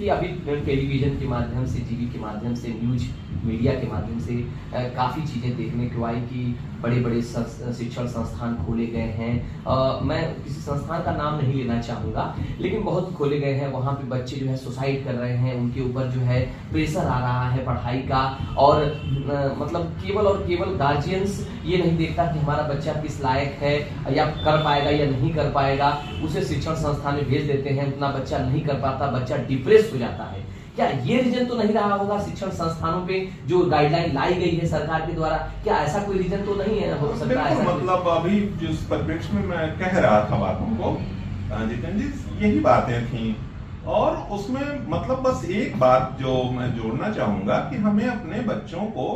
देखिए अभी टेलीविज़न के माध्यम से, टीवी के माध्यम से, न्यूज़ मीडिया के माध्यम से काफ़ी चीज़ें देखने को आई कि बड़े-बड़े शिक्षण संस्थान खोले गए हैं। मैं किसी संस्थान का नाम नहीं लेना चाहूँगा, लेकिन बहुत खोले गए हैं। वहाँ पे बच्चे जो है सुसाइड कर रहे हैं, उनके ऊपर जो है प्रेशर आ रहा है पढ़ाई का, और मतलब केवल और केवल गार्जियंस ये नहीं देखता कि हमारा बच्चा किस लायक है या कर पाएगा या नहीं कर पाएगा, उसे शिक्षण संस्थान में भेज देते हैं, उतना बच्चा नहीं कर पाता, बच्चा डिप्रेस हो जाता है। क्या ये रीजन तो नहीं रहा होगा शिक्षण संस्थानों पे जो गाइडलाइन लाई गई है सरकार के द्वारा, क्या ऐसा कोई रीजन तो नहीं है हो सकता है? मतलब अभी जिस परिप्रेक्ष्य में मैं कह रहा था बातों को, जितेंद्र जी, यही बातें थी। और उसमें मतलब बस एक बात जो मैं जोड़ना चाहूंगा कि हमें अपने बच्चों को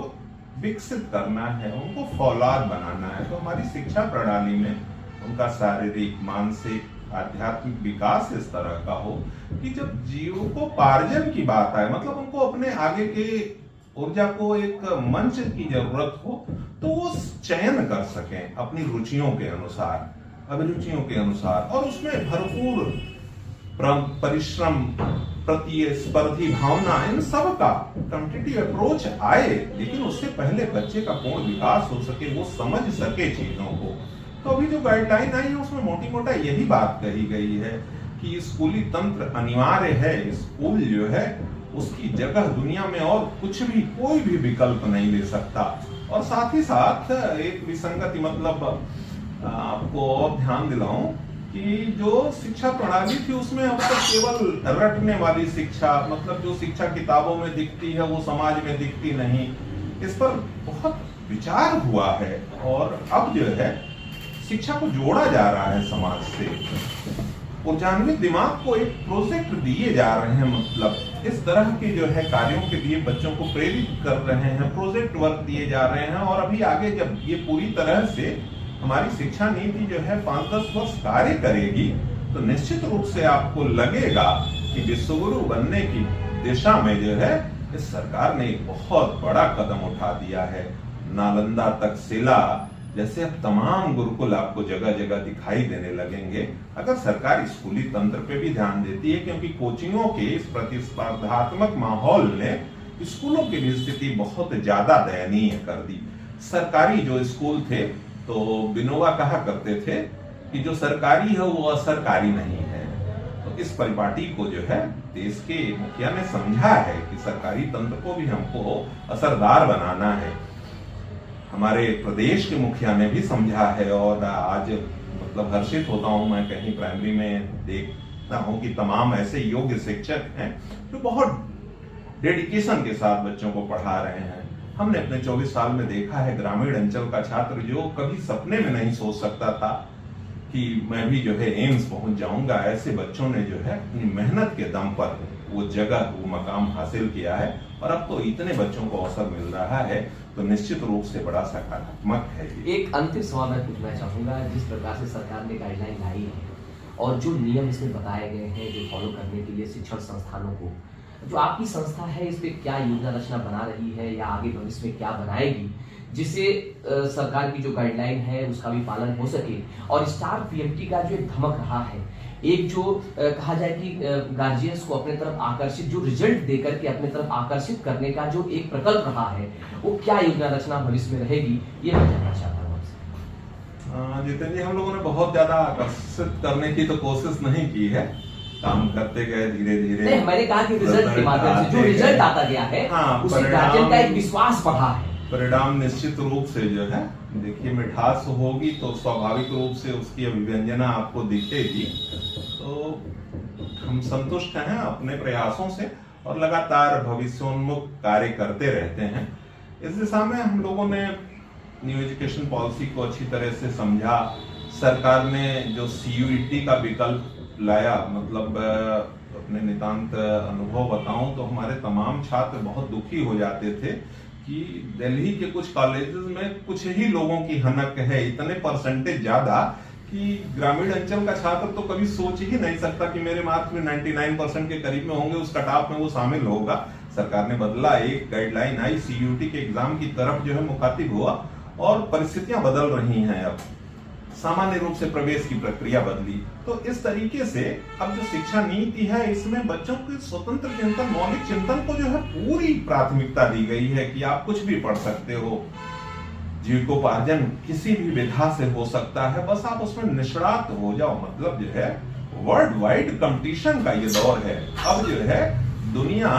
विकसित करना है, उनको फौलाद बनाना है। तो हमारी शिक्षा प्रणाली में उनका शारीरिक, मानसिक, आध्यात्मिक विकास इस तरह का हो कि जब जीविकोपार्जन की बात आए, मतलब उनको अपने आगे के ऊर्जा को एक मंच की जरूरत हो, तो वो चयन कर सकें अपनी रुचियों के अनुसार, अभिरुचियों के अनुसार, और उसमें भरपूर परिश्रम, प्रतिस्पर्धी भावना, इन सब का कॉम्पिटिटिव अप्रोच आए, लेकिन उससे पहले बच्चे का पूर्ण विकास हो सके, वो समझ सके चीजों को। तो अभी जो गाइडलाइन आई है उसमें मोटी मोटा यही बात कही गई है कि स्कूली तंत्र अनिवार्य है। स्कूल जो है उसकी जगह दुनिया में और कुछ भी, कोई भी विकल्प नहीं ले सकता। और साथ ही साथ एक विसंगति, मतलब आपको और ध्यान दिलाऊं कि जो शिक्षा प्रणाली थी उसमें अब तक केवल रटने वाली शिक्षा, मतलब जो शिक्षा किताबों में दिखती है वो समाज में दिखती नहीं, इस पर बहुत विचार हुआ है। और अब जो है शिक्षा को जोड़ा जा रहा है समाज से, ऊर्जान्वित दिमाग को एक प्रोजेक्ट दिए जा रहे हैं, मतलब इस तरह के जो है कार्यों के लिए बच्चों को प्रेरित कर रहे हैं, प्रोजेक्ट वर्क दिए जा रहे हैं। और अभी आगे जब ये पूरी तरह से हमारी शिक्षा नीति जो है 5-10 वर्ष कार्य करेगी, तो निश्चित रूप से आपको लगेगा कि विश्वगुरु बनने की दिशा में जो है इस सरकार ने एक बहुत बड़ा कदम उठा दिया है। नालंदा, तक्षशिला जैसे अब तमाम गुरुकुल आपको जगह जगह दिखाई देने लगेंगे, अगर सरकार स्कूली तंत्र पे भी ध्यान देती है, क्योंकि कोचिंगों के इस प्रतिस्पर्धात्मक माहौल ने स्कूलों की भी स्थिति बहुत ज्यादा दयनीय कर दी। सरकारी जो स्कूल थे, तो विनोबा कहा करते थे कि जो सरकारी है वो असरकारी नहीं है। तो इस परिपाटी को जो है देश के मुखिया ने समझा है कि सरकारी तंत्र को भी हमको असरदार बनाना है। हमारे प्रदेश के मुखिया ने भी समझा है, और आज मतलब हर्षित होता हूं मैं कहीं प्राइमरी में देखता हूं कि तमाम ऐसे योग्य शिक्षक हैं जो बहुत डेडिकेशन के साथ बच्चों को पढ़ा रहे हैं। हमने अपने 24 साल में देखा है ग्रामीण अंचल का छात्र जो कभी सपने में नहीं सोच सकता था कि मैं भी जो है एम्स पहुंच जाऊंगा, ऐसे बच्चों ने जो है अपनी मेहनत के दम पर वो जगह, वो मकाम हासिल किया है। और अब तो इतने बच्चों को अवसर मिल रहा है, तो निश्चित रूप से बड़ा सकारात्मक है। एक अंतिम सवाल मैं पूछना चाहूंगा, जिस प्रकार से सरकार ने गाइडलाइन लाई है और जो नियम इसमें बताए गए हैं जो फॉलो करने के लिए शिक्षण संस्थानों को, जो आपकी संस्था है इस पे क्या योजना रचना बना रही है या आगे भविष्य में क्या बनाएगी, जिससे सरकार की जो गाइडलाइन है उसका भी पालन हो सके। और स्टार पीएमटी का जो एक धमक रहा है, एक जो कहा जाए कि गार्जियंस को अपने तरफ आकर्षित, जो रिजल्ट देकर के अपने तरफ आकर्षित करने का जो एक प्रकल्प रहा है, वो क्या योजना रचना भविष्य में रहेगी, ये मैं जानना चाहता हूँ आपसे। जितेंद्र जी, हम लोगों ने बहुत ज्यादा आकर्षित करने की तो कोशिश नहीं की है, काम करते गए धीरे धीरे। मैंने कहा कि रिजल्ट के माध्यम से जो रिजल्ट आता गया है, उससे गार्जियन का एक विश्वास बढ़ा है। परिणाम निश्चित रूप से जो है, देखिए मिठास होगी तो स्वाभाविक रूप से उसकी अभिव्यंजना आपको दिखेगी। तो हम संतुष्ट हैं अपने प्रयासों से और लगातार भविष्योन्मुख कार्य करते रहते हैं। इस दिशा में हम लोगों ने न्यू एजुकेशन पॉलिसी को अच्छी तरह से समझा। सरकार ने जो CUET का विकल्प लाया, मतलब अपने नितांत अनुभव बताऊं तो हमारे तमाम छात्र बहुत दुखी हो जाते थे कि दिल्ली के कुछ कॉलेजेस में कुछ ही लोगों की हनक है, इतने परसेंटेज ज्यादा कि ग्रामीण अंचल का छात्र तो कभी सोच ही नहीं सकता कि मेरे मार्क्स में 99% के करीब में होंगे, उस कट ऑफ में वो शामिल होगा। सरकार ने बदला, एक गाइडलाइन आई, CUET के एग्जाम की तरफ जो है मुखातिब हुआ और परिस्थितियां बदल रही हैं। अब सामान्य रूप से प्रवेश की प्रक्रिया बदली। तो इस तरीके से अब जो शिक्षा नीति है इसमें बच्चों के स्वतंत्र चिंतन, मौलिक चिंतन को जो है पूरी प्राथमिकता दी गई है कि आप कुछ भी पढ़ सकते हो, जीविकोपार्जन किसी भी विधा से हो सकता है, बस आप उसमें निष्णात हो जाओ। मतलब जो है वर्ल्ड वाइड कंपटीशन का ये दौर है। अब जो है दुनिया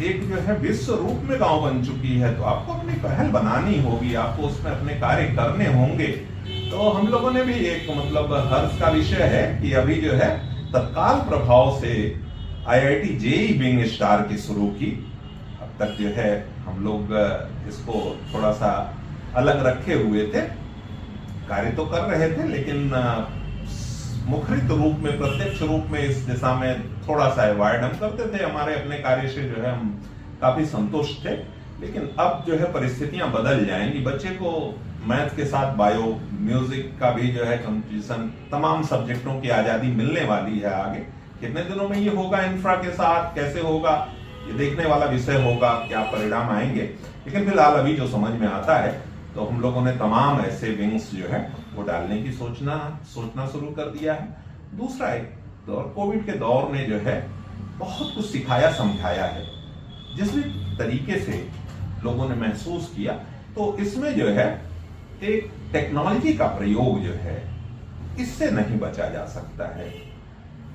एक जो है विश्व रूप में गांव बन चुकी है, तो आपको अपनी पहल बनानी होगी, आपको उसमें अपने कार्य करने होंगे। तो हम लोगों ने भी एक मतलब हर्ष का विषय है कि अभी जो है तत्काल प्रभाव से IIT JEE विंग स्टार की शुरू की। अब तक जो है हम लोग इसको थोड़ा सा अलग रखे हुए थे, कार्य तो कर रहे थे, लेकिन मुखरित रूप में, प्रत्यक्ष रूप में इस दिशा में थोड़ा सा अवॉइड हम करते थे। हमारे अपने कार्य से जो है हम काफी संतुष्ट थे, लेकिन अब जो है परिस्थितियां बदल जाएंगी। बच्चे को मैथ के साथ बायो, म्यूजिक का भी जो है कंपटीशन, तमाम सब्जेक्टों की आजादी मिलने वाली है। आगे कितने दिनों में ये होगा, इंफ्रा के साथ कैसे होगा, ये देखने वाला विषय होगा, क्या परिणाम आएंगे। लेकिन फिलहाल अभी जो समझ में आता है, तो हम लोगों ने तमाम ऐसे विंग्स जो है वो डालने की सोचना शुरू कर दिया है। दूसरा एक दौर, कोविड के दौर ने जो है बहुत कुछ सिखाया समझाया है। जिस भी तरीके से लोगों ने महसूस किया, तो इसमें जो है एक टेक्नोलॉजी का प्रयोग जो है इससे नहीं बचा जा सकता है।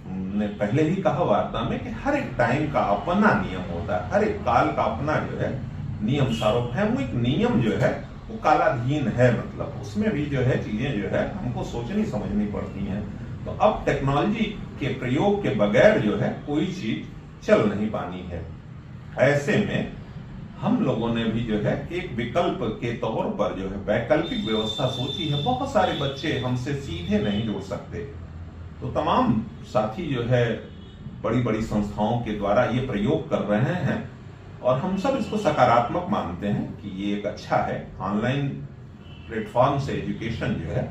हमने पहले ही कहा वार्ता में कि हर एक टाइम का अपना नियम होता है, हर एक काल का अपना जो है नियम, सार्वभौमिक नियम जो है वो कालाधीन है। मतलब उसमें भी जो है चीजें जो है हमको सोचनी समझनी पड़ती हैं। तो अब टेक्नोलॉजी के प्रयोग के बगैर जो है कोई चीज चल नहीं पानी है। ऐसे में हम लोगों ने भी जो है एक विकल्प के तौर पर जो है वैकल्पिक व्यवस्था सोची है। बहुत सारे बच्चे हमसे सीधे नहीं जुड़ सकते, तो तमाम साथी जो है बड़ी बड़ी संस्थाओं के द्वारा ये प्रयोग कर रहे हैं, और हम सब इसको सकारात्मक मानते हैं कि ये एक अच्छा है। ऑनलाइन प्लेटफॉर्म से एजुकेशन जो है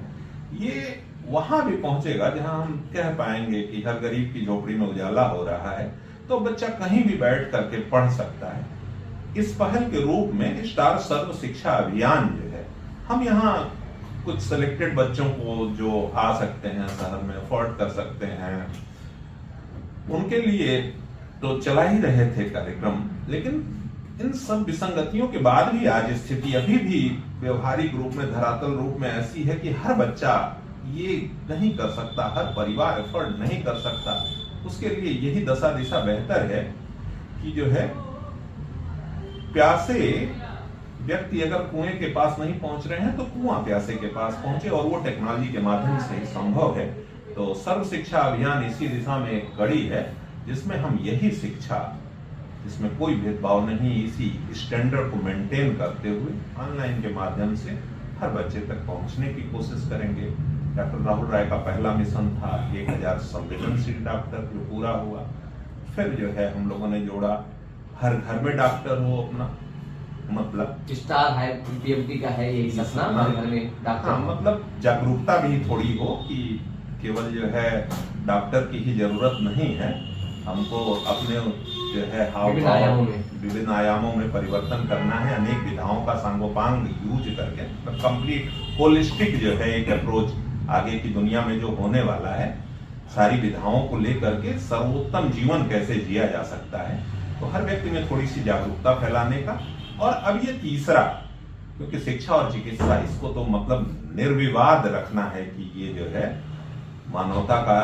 ये वहां भी पहुंचेगा जहां हम कह पाएंगे कि हर गरीब की झोपड़ी में उजाला हो रहा है, तो बच्चा कहीं भी बैठ करके पढ़ सकता है। इस पहल के रूप में स्टार सर्व शिक्षा अभियान जो है, हम यहाँ कुछ सिलेक्टेड बच्चों को जो आ सकते हैं, शहर में अफोर्ड कर सकते हैं, उनके लिए तो चला ही रहे थे कार्यक्रम। लेकिन इन सब विसंगतियों के बाद भी आज स्थिति अभी भी व्यवहारिक रूप में, धरातल रूप में ऐसी है कि हर बच्चा ये नहीं कर सकता, हर परिवार एफर्ट नहीं कर सकता। उसके लिए यही दशा दिशा बेहतर है कि जो है प्यासे व्यक्ति अगर कुएं के पास नहीं पहुंच रहे हैं, तो कुआं प्यासे के पास पहुंचे, और वो टेक्नोलॉजी के माध्यम से ही संभव है। तो सर्व शिक्षा अभियान इसी दिशा में एक कड़ी है, जिसमें हम यही शिक्षा, जिसमें कोई भेदभाव नहीं, इसी स्टैंडर्ड को मेंटेन करते हुए ऑनलाइन के माध्यम से हर बच्चे तक पहुंचने की कोशिश करेंगे। डॉक्टर राहुल राय का पहला मिशन था 1000 संवेदनशील डॉक्टर, जो पूरा हुआ। फिर जो है हम लोगों ने जोड़ा हर घर में डॉक्टर हो अपना, मतलब स्टार है PMT का है यही सपना, हर घर में डॉक्टर। हाँ, मतलब जागरूकता भी थोड़ी हो कि केवल जो है डॉक्टर की ही जरूरत नहीं है, हमको अपने जो है विभिन्न आयामों में परिवर्तन करना है। अनेक विधाओं का सांगोपांग यूज करके कंप्लीट होलिस्टिक जो है एक अप्रोच आगे की दुनिया में जो होने वाला है, सारी विधाओं को लेकर के सर्वोत्तम जीवन कैसे जिया जा सकता है, तो हर व्यक्ति में थोड़ी सी जागरूकता फैलाने का। और अब ये तीसरा, क्योंकि शिक्षा और चिकित्सा इसको तो मतलब निर्विवाद रखना है कि ये जो है मानवता का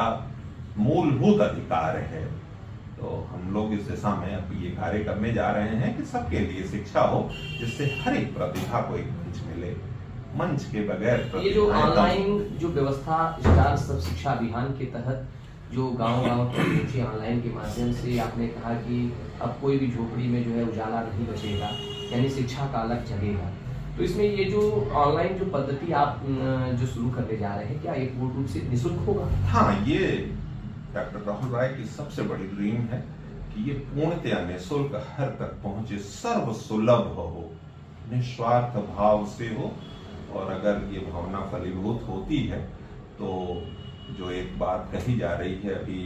मूलभूत अधिकार है, तो हम लोग इस दिशा में अब ये कार्य करने जा रहे हैं कि सबके लिए शिक्षा हो, जिससे हर एक प्रतिभा को एक मंच मिले। मंच के बगैर ये जो ऑनलाइन जो व्यवस्था स्टार सर्व शिक्षा अभियान के तहत जो गांव-गांव तक पहुंची ऑनलाइन के माध्यम से, आपने कहा कि अब कोई भी झोपड़ी में जो है उजाला नहीं बचेगा, यानी शिक्षा का अलग जगेगा। तो इसमें ये जो ऑनलाइन जो पद्धति आप जो शुरू करने जा रहे हैं, क्या ये पूर्ण रूप से निःशुल्क होगा? हाँ, ये डॉक्टर राहुल राय की सबसे बड़ी ड्रीम है कि ये पूर्णतया निःशुल्क, हर तक पहुंचे, सर्व सुलभ हो, निस्वार्थ भाव से हो। और अगर ये भावना फलीभूत होती है, तो जो एक बात कही जा रही है, अभी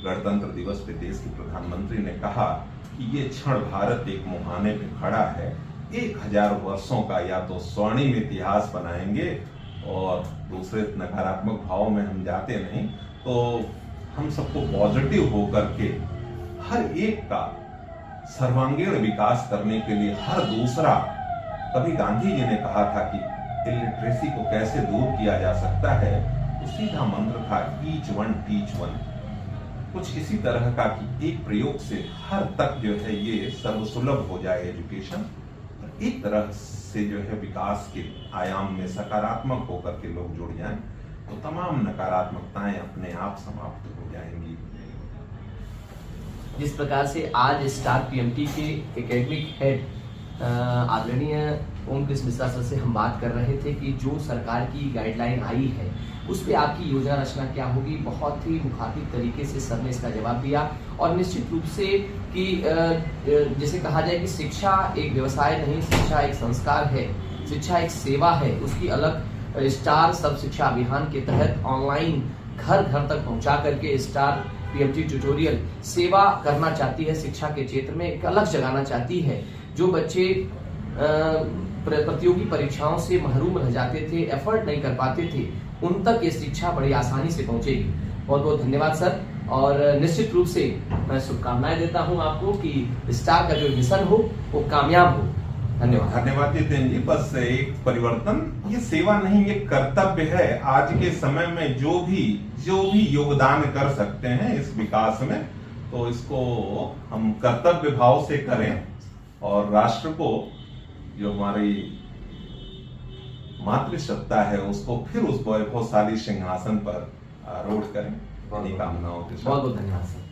गणतंत्र दिवस पे देश के प्रधानमंत्री ने कहा कि ये क्षण भारत एक मुहाने पे खड़ा है, 1000 वर्षों का या तो स्वर्णिम इतिहास बनाएंगे और दूसरे नकारात्मक भाव में हम जाते नहीं, तो हम सबको पॉजिटिव होकर के हर एक का सर्वांगीण विकास करने के लिए हर दूसरा, कभी गांधी जी ने कहा था कि इलिटरेसी को कैसे दूर किया जा सकता है, उसी का मंत्र था ईच वन टीच वन। कुछ इसी तरह का कि एक प्रयोग से हर तक जो है ये सर्वसुलभ हो जाए एजुकेशन, एक तरह से जो है विकास के आयाम में सकारात्मक होकर के लोग जुड़ जाएं, तो तमाम नकारात्मकताएं अपने आप समाप्त हो जाएंगी। जिस प्रकार से आज स्टार पीएमटी के एकेडमिक हेड आदरणीय ओम कृष्ण मिश्रा सर से हम बात कर रहे थे कि जो सरकार की गाइडलाइन आई है उस पे आपकी योजना रचना क्या होगी, बहुत ही मुखातिब तरीके से सर ने इसका जवाब दिया। और निश्चित रूप से कि जैसे कहा जाए कि शिक्षा एक व्यवसाय नहीं, शिक्षा एक संस्कार है, शिक्षा एक सेवा है। उसकी अलग स्टार सब शिक्षा अभियान के तहत ऑनलाइन घर घर तक पहुंचा करके स्टार पीएमटी ट्यूटोरियल सेवा करना चाहती है, शिक्षा के क्षेत्र में एक अलग जगाना चाहती है। जो बच्चे प्रतियोगी परीक्षाओं से महरूम रह जाते थे, एफर्ट नहीं कर पाते थे, उन तक ये शिक्षा बड़ी आसानी से पहुंचेगी। बहुत बहुत धन्यवाद सर, और निश्चित रूप से मैं शुभकामनाएं देता हूं आपको कि स्टार का जो मिशन हो वो कामयाब हो। धन्यवाद। धन्यवाद जितेंद्र जी। बस एक परिवर्तन, ये सेवा नहीं, ये कर्तव्य है। आज के समय में जो भी योगदान कर सकते हैं इस विकास में, तो इसको हम कर्तव्य भाव से करें और राष्ट्र को, जो हमारी मातृसत्ता है, उसको फिर उस वैभवशाली सिंहासन पर आरूढ़ करें। इन्हीं कामनाओं के साथ बहुत बहुत धन्यवाद सर।